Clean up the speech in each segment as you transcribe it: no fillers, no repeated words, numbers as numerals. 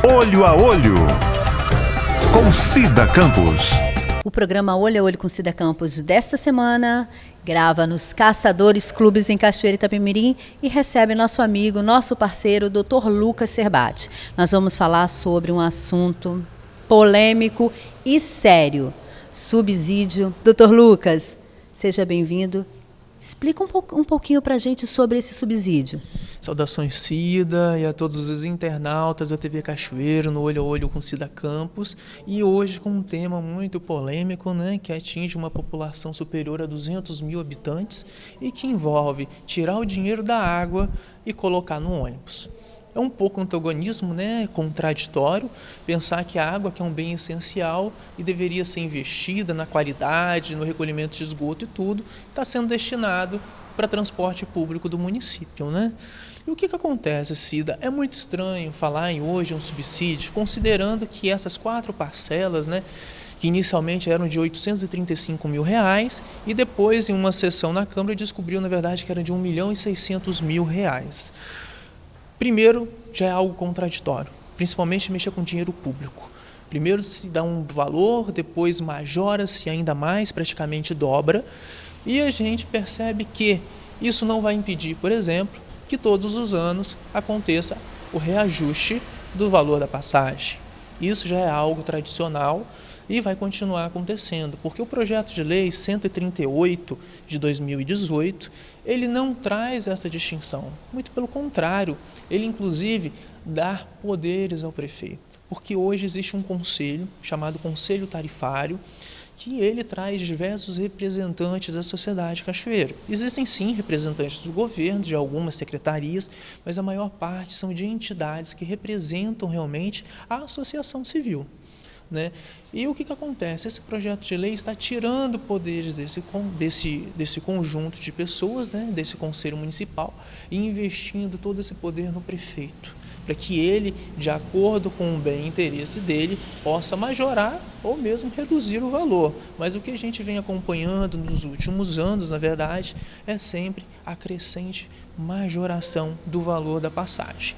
Olho a Olho, com Cida Campos. O programa Olho a Olho com Cida Campos desta semana grava nos Caçadores Clubes em Cachoeira, Itapemirim e recebe nosso amigo, nosso parceiro, Dr. Lucas Serbati. Nós vamos falar sobre um assunto polêmico e sério, subsídio. Dr. Lucas, seja bem-vindo. Explica um pouquinho para a gente sobre esse subsídio. Saudações, Cida, e a todos os internautas da TV Cachoeiro, no Olho a Olho com Cida Campos. E hoje com um tema muito polêmico, né, que atinge uma população superior a 200 mil habitantes e que envolve tirar o dinheiro da água e colocar no ônibus. É um pouco antagonismo, né, contraditório, pensar que a água que é um bem essencial e deveria ser investida na qualidade, no recolhimento de esgoto e tudo, está sendo destinado para transporte público do município, né? E o que acontece, Cida? É muito estranho falar em hoje um subsídio, considerando que essas 4 parcelas, né, que inicialmente eram de R$ 835 mil, e depois, em uma sessão na Câmara, descobriu, na verdade, que era de R$ 1.600.000. Primeiro, já é algo contraditório, principalmente mexer com dinheiro público. Primeiro se dá um valor, depois majora-se ainda mais, praticamente dobra, e a gente percebe que isso não vai impedir, por exemplo, que todos os anos aconteça o reajuste do valor da passagem. Isso já é algo tradicional e vai continuar acontecendo, porque o projeto de lei 138 de 2018, ele não traz essa distinção, muito pelo contrário, ele inclusive dá poderes ao prefeito, porque hoje existe um conselho chamado Conselho Tarifário, que ele traz diversos representantes da sociedade cachoeira. Existem sim representantes do governo, de algumas secretarias, mas a maior parte são de entidades que representam realmente a associação civil, né? E o que acontece? Esse projeto de lei está tirando poderes desse conjunto de pessoas, né, desse conselho municipal, e investindo todo esse poder no prefeito, para que ele, de acordo com o bem e interesse dele, possa majorar ou mesmo reduzir o valor. Mas o que a gente vem acompanhando nos últimos anos, na verdade, é sempre a crescente majoração do valor da passagem.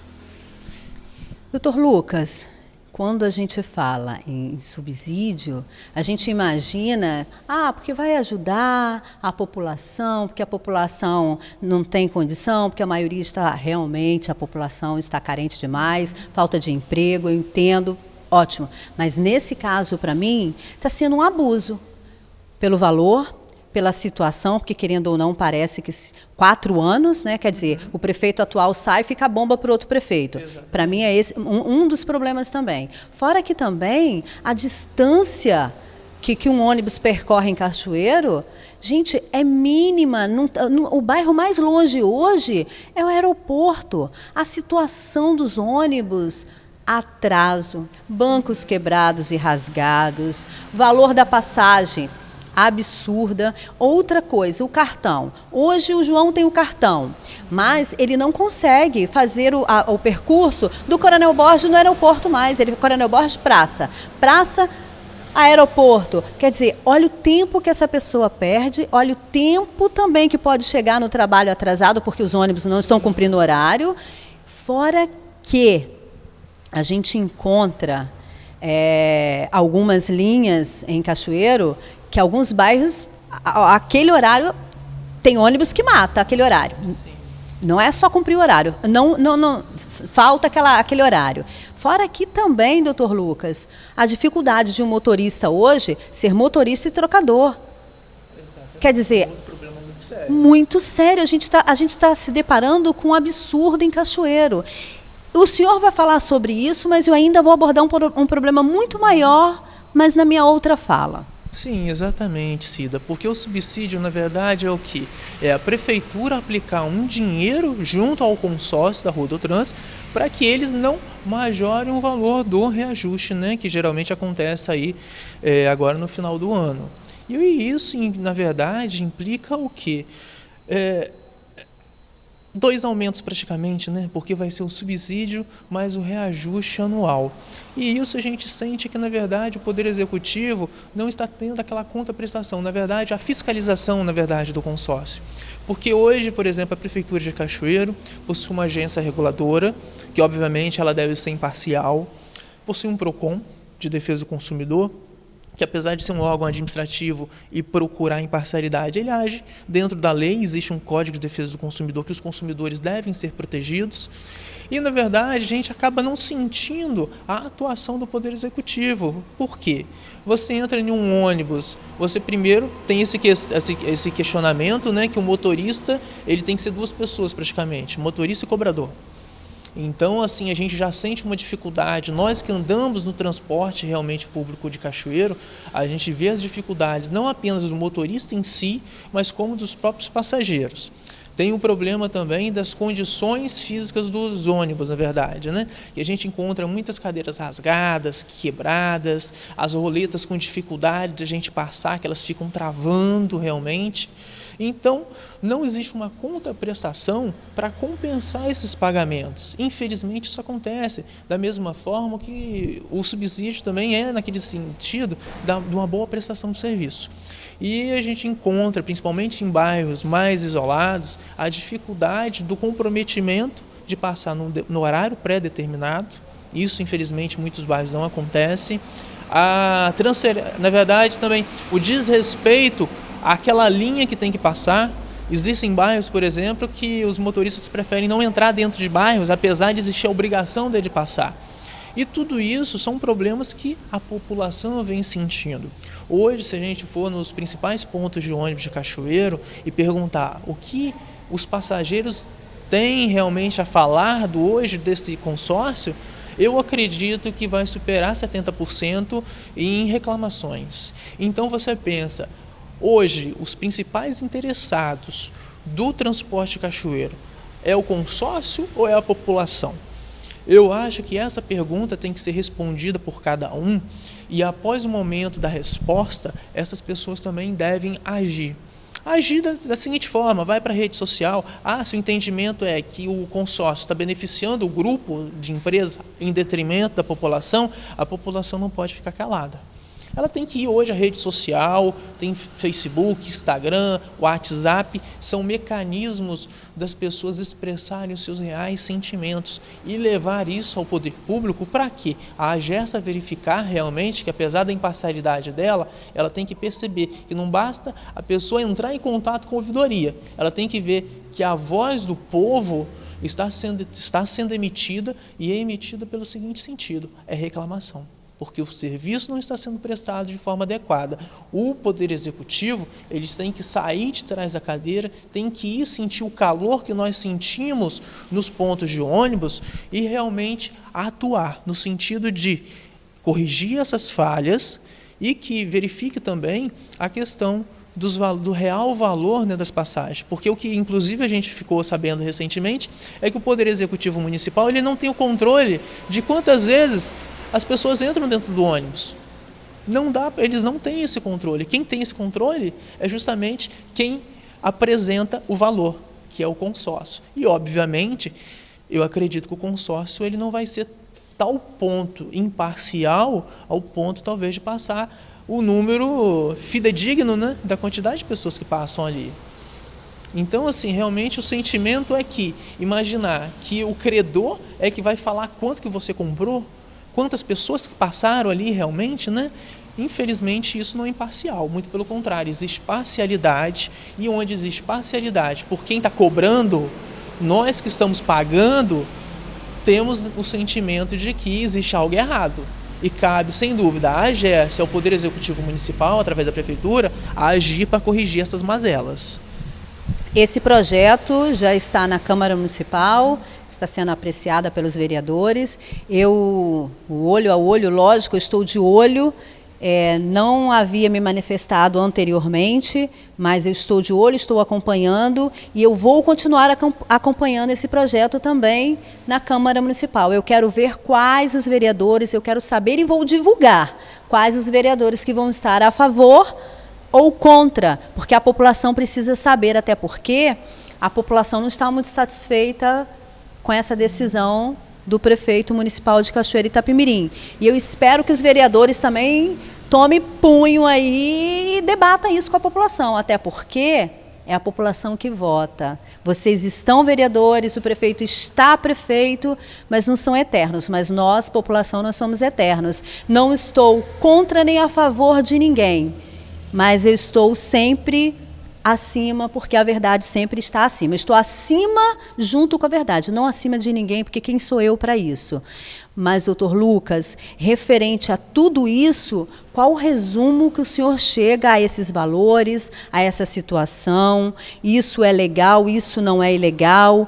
Dr. Lucas, quando a gente fala em subsídio, a gente imagina, porque vai ajudar a população, porque a população não tem condição, porque a maioria está realmente, a população está carente demais, falta de emprego, eu entendo, ótimo. Mas nesse caso, para mim, está sendo um abuso pelo valor, pela situação, porque querendo ou não parece que 4 anos, né? Quer dizer, o prefeito atual sai e fica a bomba para outro prefeito. Para mim é esse um dos problemas também. Fora que também a distância que um ônibus percorre em Cachoeiro, gente, é mínima. O bairro mais longe hoje é o aeroporto. A situação dos ônibus, atraso, bancos quebrados e rasgados, valor da passagem absurda. Outra coisa, o cartão. Hoje o João tem o cartão, mas ele não consegue fazer o percurso do Coronel Borges no aeroporto mais. Ele Coronel Borges, praça, aeroporto. Quer dizer, olha o tempo que essa pessoa perde, olha o tempo também que pode chegar no trabalho atrasado, porque os ônibus não estão cumprindo horário. Fora que a gente encontra algumas linhas em Cachoeiro que alguns bairros, aquele horário, tem ônibus que mata aquele horário. Sim. Não é só cumprir o horário, não falta aquele horário. Fora que também, doutor Lucas, a dificuldade de um motorista hoje ser motorista e trocador. Exatamente. Quer dizer, um problema muito sério. Muito sério. A gente está se deparando com um absurdo em Cachoeiro. O senhor vai falar sobre isso, mas eu ainda vou abordar um problema muito maior, mas na minha outra fala. Sim, exatamente, Cida, porque o subsídio, na verdade, é o que? É a prefeitura aplicar um dinheiro junto ao consórcio da Rodotrans para que eles não majorem o valor do reajuste, né, que geralmente acontece aí agora no final do ano. E isso, na verdade, implica o quê? 2 aumentos praticamente, né? Porque vai ser o subsídio mais o reajuste anual. E isso a gente sente que, na verdade, o Poder Executivo não está tendo aquela contraprestação, na verdade, a fiscalização, na verdade, do consórcio. Porque hoje, por exemplo, a Prefeitura de Cachoeiro possui uma agência reguladora, que obviamente ela deve ser imparcial. possui um PROCON, de defesa do consumidor, que apesar de ser um órgão administrativo e procurar imparcialidade, ele age dentro da lei, existe um Código de Defesa do Consumidor que os consumidores devem ser protegidos. E, na verdade, a gente acaba não sentindo a atuação do Poder Executivo. Por quê? Você entra em um ônibus, você primeiro tem esse questionamento, né, que o motorista ele tem que ser duas pessoas praticamente, motorista e cobrador. Então, assim, a gente já sente uma dificuldade. Nós que andamos no transporte realmente público de Cachoeiro, a gente vê as dificuldades não apenas do motorista em si, mas como dos próprios passageiros. Tem o problema também das condições físicas dos ônibus, na verdade, né? E a gente encontra muitas cadeiras rasgadas, quebradas, as roletas com dificuldade de a gente passar, que elas ficam travando realmente. Então, não existe uma contraprestação para compensar esses pagamentos. Infelizmente, isso acontece. Da mesma forma que o subsídio também é, naquele sentido, de uma boa prestação de serviço. E a gente encontra, principalmente em bairros mais isolados, a dificuldade do comprometimento de passar no horário pré-determinado. Isso, infelizmente, em muitos bairros não acontece. Na verdade, também o desrespeito àquela linha que tem que passar. Existem bairros, por exemplo, que os motoristas preferem não entrar dentro de bairros, apesar de existir a obrigação de passar. E tudo isso são problemas que a população vem sentindo. Hoje, se a gente for nos principais pontos de ônibus de Cachoeiro e perguntar o que os passageiros têm realmente a falar hoje desse consórcio, eu acredito que vai superar 70% em reclamações. Então você pensa, hoje os principais interessados do transporte de Cachoeiro é o consórcio ou é a população? Eu acho que essa pergunta tem que ser respondida por cada um e após o momento da resposta, essas pessoas também devem agir. Agir da seguinte forma, vai para a rede social, se o entendimento é que o consórcio está beneficiando o grupo de empresa em detrimento da população, a população não pode ficar calada. Ela tem que ir hoje à rede social, tem Facebook, Instagram, WhatsApp, são mecanismos das pessoas expressarem os seus reais sentimentos e levar isso ao poder público para quê? A AGERSA verificar realmente que, apesar da imparcialidade dela, ela tem que perceber que não basta a pessoa entrar em contato com a ouvidoria, ela tem que ver que a voz do povo está sendo emitida e é emitida pelo seguinte sentido, é reclamação. Porque o serviço não está sendo prestado de forma adequada. O Poder Executivo, eles têm que sair de trás da cadeira, tem que ir sentir o calor que nós sentimos nos pontos de ônibus e realmente atuar no sentido de corrigir essas falhas e que verifique também a questão do real valor, né, das passagens. Porque o que, inclusive, a gente ficou sabendo recentemente é que o Poder Executivo Municipal ele não tem o controle de quantas vezes as pessoas entram dentro do ônibus. Não dá, eles não têm esse controle. Quem tem esse controle é justamente quem apresenta o valor, que é o consórcio. E, obviamente, eu acredito que o consórcio ele não vai ser tal ponto imparcial ao ponto, talvez, de passar o número fidedigno, né, da quantidade de pessoas que passam ali. Então, assim, realmente o sentimento é que imaginar que o credor é que vai falar quanto que você comprou, quantas pessoas que passaram ali realmente, né? Infelizmente, isso não é imparcial, muito pelo contrário, existe parcialidade, e onde existe parcialidade por quem está cobrando, nós que estamos pagando, temos o sentimento de que existe algo errado. E cabe, sem dúvida, à AGERSA, ao Poder Executivo Municipal, através da Prefeitura, a agir para corrigir essas mazelas. Esse projeto já está na Câmara Municipal, está sendo apreciada pelos vereadores. O olho a olho, lógico, eu estou de olho, não havia me manifestado anteriormente, mas eu estou de olho, estou acompanhando e eu vou continuar acompanhando esse projeto também na Câmara Municipal. Eu quero ver quais os vereadores, eu quero saber e vou divulgar quais os vereadores que vão estar a favor ou contra, porque a população precisa saber, até porque a população não está muito satisfeita com essa decisão do prefeito municipal de Cachoeiro Itapemirim. E eu espero que os vereadores também tomem punho aí e debatam isso com a população, até porque é a população que vota. Vocês estão vereadores, o prefeito está prefeito, mas não são eternos. Mas nós, população, nós somos eternos. Não estou contra nem a favor de ninguém, mas eu estou sempre acima, porque a verdade sempre está acima. Eu estou acima junto com a verdade, não acima de ninguém, porque quem sou eu para isso? Mas, doutor Lucas, referente a tudo isso, qual o resumo que o senhor chega a esses valores, a essa situação? Isso é legal, isso não é ilegal?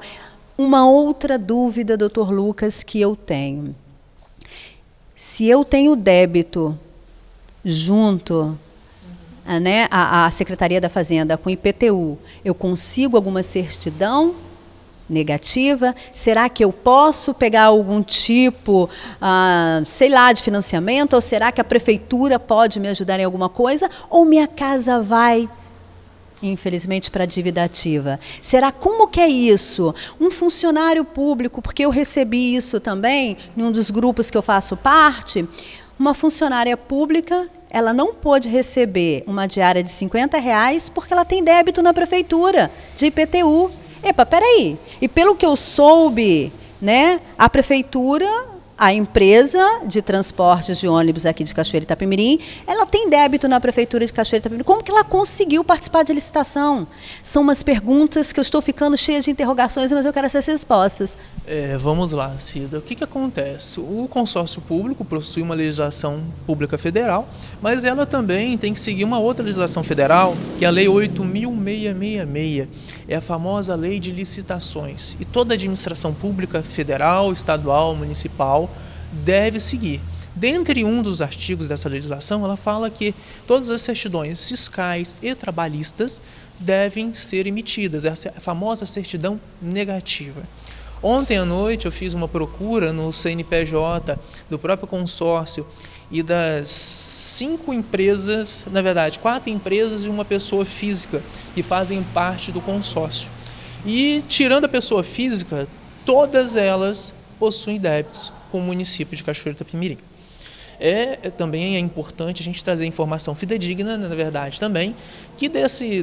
Uma outra dúvida, doutor Lucas, que eu tenho. Se eu tenho débito junto, né, a Secretaria da Fazenda com IPTU, eu consigo alguma certidão negativa? Será que eu posso pegar algum tipo, sei lá, de financiamento? Ou será que a prefeitura pode me ajudar em alguma coisa? Ou minha casa vai, infelizmente, para a dívida ativa? Será, como que é isso? Um funcionário público, porque eu recebi isso também, em um dos grupos que eu faço parte, uma funcionária pública, ela não pôde receber uma diária de R$50 porque ela tem débito na prefeitura de IPTU. Epa, peraí. E pelo que eu soube, né, a prefeitura, a empresa de transportes de ônibus aqui de Cachoeira e Itapemirim, ela tem débito na prefeitura de Cachoeira e Itapemirim. Como que ela conseguiu participar de licitação? São umas perguntas que eu estou ficando cheia de interrogações, mas eu quero essas respostas. Vamos lá, Cida. O que acontece? O consórcio público possui uma legislação pública federal, mas ela também tem que seguir uma outra legislação federal, que é a Lei 8.666. É a famosa Lei de Licitações. E toda administração pública federal, estadual, municipal deve seguir. Dentre um dos artigos dessa legislação, ela fala que todas as certidões fiscais e trabalhistas devem ser emitidas, essa famosa certidão negativa. Ontem à noite eu fiz uma procura no CNPJ do próprio consórcio e das 5 empresas, na verdade 4 empresas e uma pessoa física que fazem parte do consórcio. E tirando a pessoa física, todas elas possuem débitos com o município de Cachoeira de Itapemirim. Também é importante a gente trazer informação fidedigna, na verdade, também, que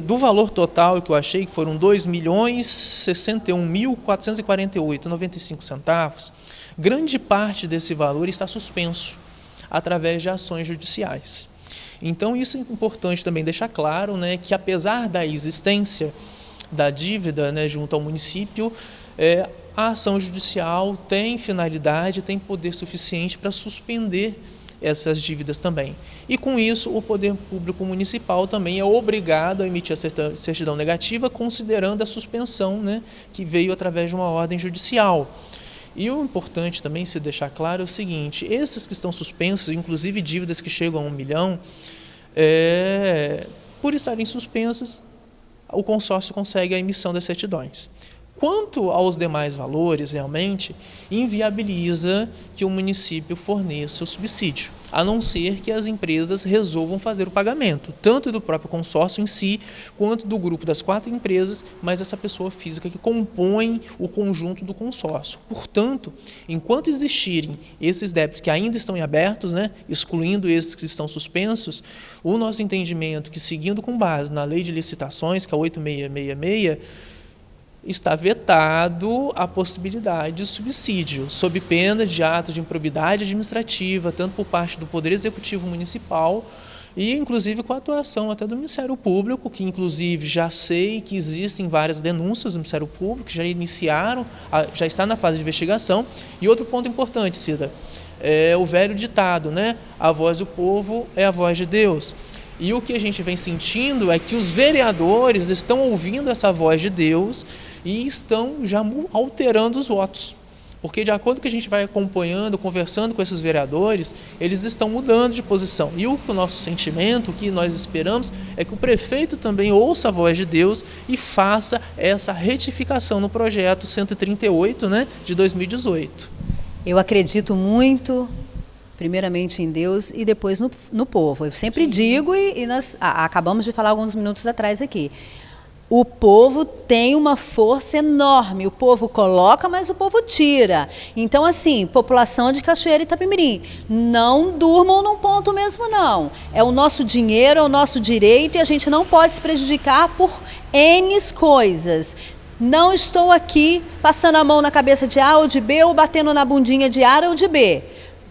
do valor total que eu achei, que foram R$ 2.061.448,95, grande parte desse valor está suspenso através de ações judiciais. Então, isso é importante também deixar claro, né, que apesar da existência da dívida, né, junto ao município, a ação judicial tem finalidade, tem poder suficiente para suspender essas dívidas também. E com isso, o poder público municipal também é obrigado a emitir a certidão negativa, considerando a suspensão, né, que veio através de uma ordem judicial. E o importante também se deixar claro é o seguinte: esses que estão suspensos, inclusive dívidas que chegam a 1 milhão, por estarem suspensas, o consórcio consegue a emissão das certidões. Quanto aos demais valores, realmente, inviabiliza que o município forneça o subsídio, a não ser que as empresas resolvam fazer o pagamento, tanto do próprio consórcio em si, quanto do grupo das 4 empresas, mas essa pessoa física que compõe o conjunto do consórcio. Portanto, enquanto existirem esses débitos que ainda estão em abertos, né, excluindo esses que estão suspensos, o nosso entendimento que, seguindo com base na Lei de Licitações, que é a 8.666, está vetado a possibilidade de subsídio, sob pena de atos de improbidade administrativa, tanto por parte do Poder Executivo Municipal e, inclusive, com a atuação até do Ministério Público, que, inclusive, já sei que existem várias denúncias do Ministério Público, que já iniciaram, já está na fase de investigação. E outro ponto importante, Cida, é o velho ditado, né? A voz do povo é a voz de Deus. E o que a gente vem sentindo é que os vereadores estão ouvindo essa voz de Deus e estão já alterando os votos. Porque, de acordo com que a gente vai acompanhando, conversando com esses vereadores, eles estão mudando de posição. E o nosso sentimento, o que nós esperamos, é que o prefeito também ouça a voz de Deus e faça essa retificação no projeto 138, né, de 2018. Eu acredito muito, primeiramente em Deus e depois no povo. Eu sempre digo, e nós acabamos de falar alguns minutos atrás aqui, O povo tem uma força enorme, o povo coloca, mas o povo tira. Então, assim, população de Cachoeira e Itapemirim, não durmam num ponto mesmo, não. É o nosso dinheiro, é o nosso direito e a gente não pode se prejudicar por N coisas. Não estou aqui passando a mão na cabeça de A ou de B ou batendo na bundinha de A ou de B.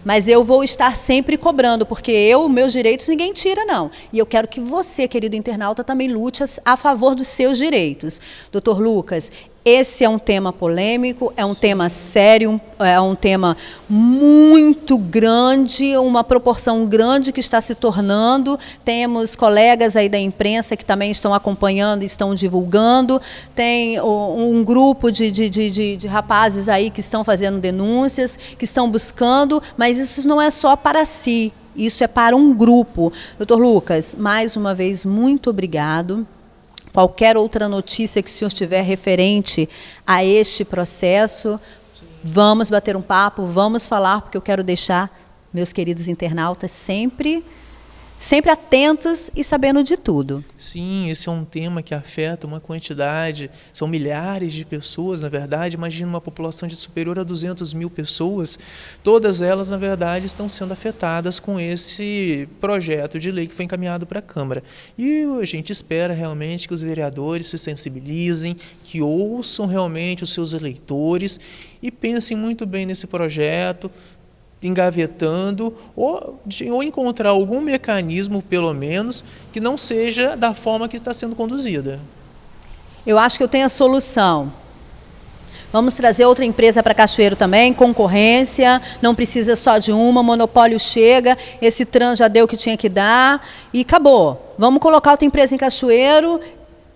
Mas eu vou estar sempre cobrando, porque meus direitos ninguém tira, não. E eu quero que você, querido internauta, também lute a favor dos seus direitos. Doutor Lucas, esse é um tema polêmico, é um tema sério, é um tema muito grande, uma proporção grande que está se tornando. Temos colegas aí da imprensa que também estão acompanhando, estão divulgando. Tem um grupo de rapazes aí que estão fazendo denúncias, que estão buscando, mas isso não é só para si, isso é para um grupo. Doutor Lucas, mais uma vez, muito obrigado. Qualquer outra notícia que o senhor tiver referente a este processo, vamos bater um papo, vamos falar, porque eu quero deixar meus queridos internautas sempre atentos e sabendo de tudo. Sim, esse é um tema que afeta uma quantidade, são milhares de pessoas, na verdade. Imagina uma população de superior a 200 mil pessoas, todas elas, na verdade, estão sendo afetadas com esse projeto de lei que foi encaminhado para a Câmara. E a gente espera realmente que os vereadores se sensibilizem, que ouçam realmente os seus eleitores e pensem muito bem nesse projeto, engavetando ou encontrar algum mecanismo, pelo menos, que não seja da forma que está sendo conduzida. Eu acho que eu tenho a solução. Vamos trazer outra empresa para Cachoeiro também, concorrência, não precisa só de uma, monopólio chega, esse trans já deu o que tinha que dar e acabou. Vamos colocar outra empresa em Cachoeiro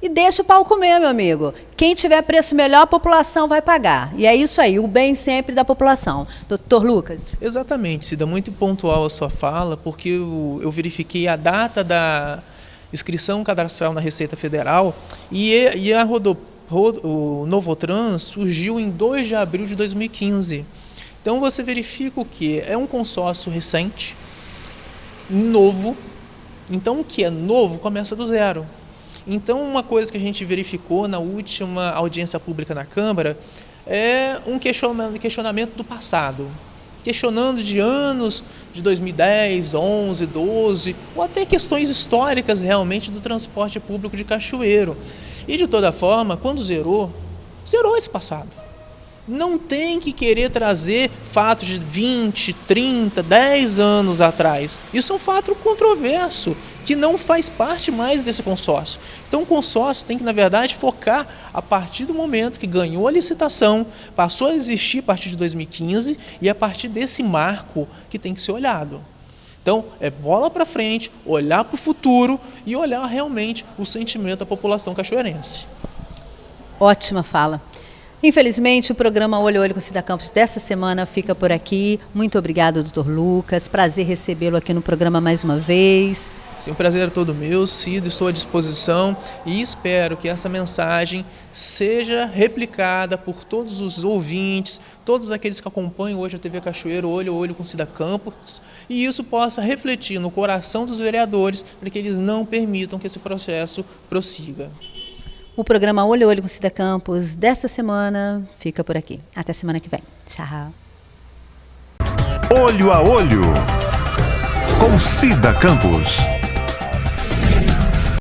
e deixa o pau comer, meu amigo. Quem tiver preço melhor, a população vai pagar. E é isso aí, o bem sempre da população. Doutor Lucas. Exatamente, Cida, muito pontual a sua fala, porque eu verifiquei a data da inscrição cadastral na Receita Federal e o Novotrans surgiu em 2 de abril de 2015. Então você verifica o que? É um consórcio recente, novo. Então o que é novo começa do zero. Então, uma coisa que a gente verificou na última audiência pública na Câmara é um questionamento do passado, questionando de anos de 2010, 11, 12, ou até questões históricas realmente do transporte público de Cachoeiro. E, de toda forma, quando zerou esse passado. Não tem que querer trazer fatos de 20, 30, 10 anos atrás. Isso é um fato controverso, que não faz parte mais desse consórcio. Então o consórcio tem que, na verdade, focar a partir do momento que ganhou a licitação, passou a existir a partir de 2015 e a partir desse marco que tem que ser olhado. Então, é bola para frente, olhar para o futuro e olhar realmente o sentimento da população cachoeirense. Ótima fala. Infelizmente, o programa Olho a Olho com Cida Campos dessa semana fica por aqui. Muito obrigada, doutor Lucas. Prazer recebê-lo aqui no programa mais uma vez. Sim, o prazer é todo meu, Cida, estou à disposição e espero que essa mensagem seja replicada por todos os ouvintes, todos aqueles que acompanham hoje a TV Cachoeiro, Olho a Olho com Cida Campos, e isso possa refletir no coração dos vereadores para que eles não permitam que esse processo prossiga. O programa Olho a Olho com Cida Campos desta semana fica por aqui. Até semana que vem. Tchau. Olho a Olho com Cida Campos.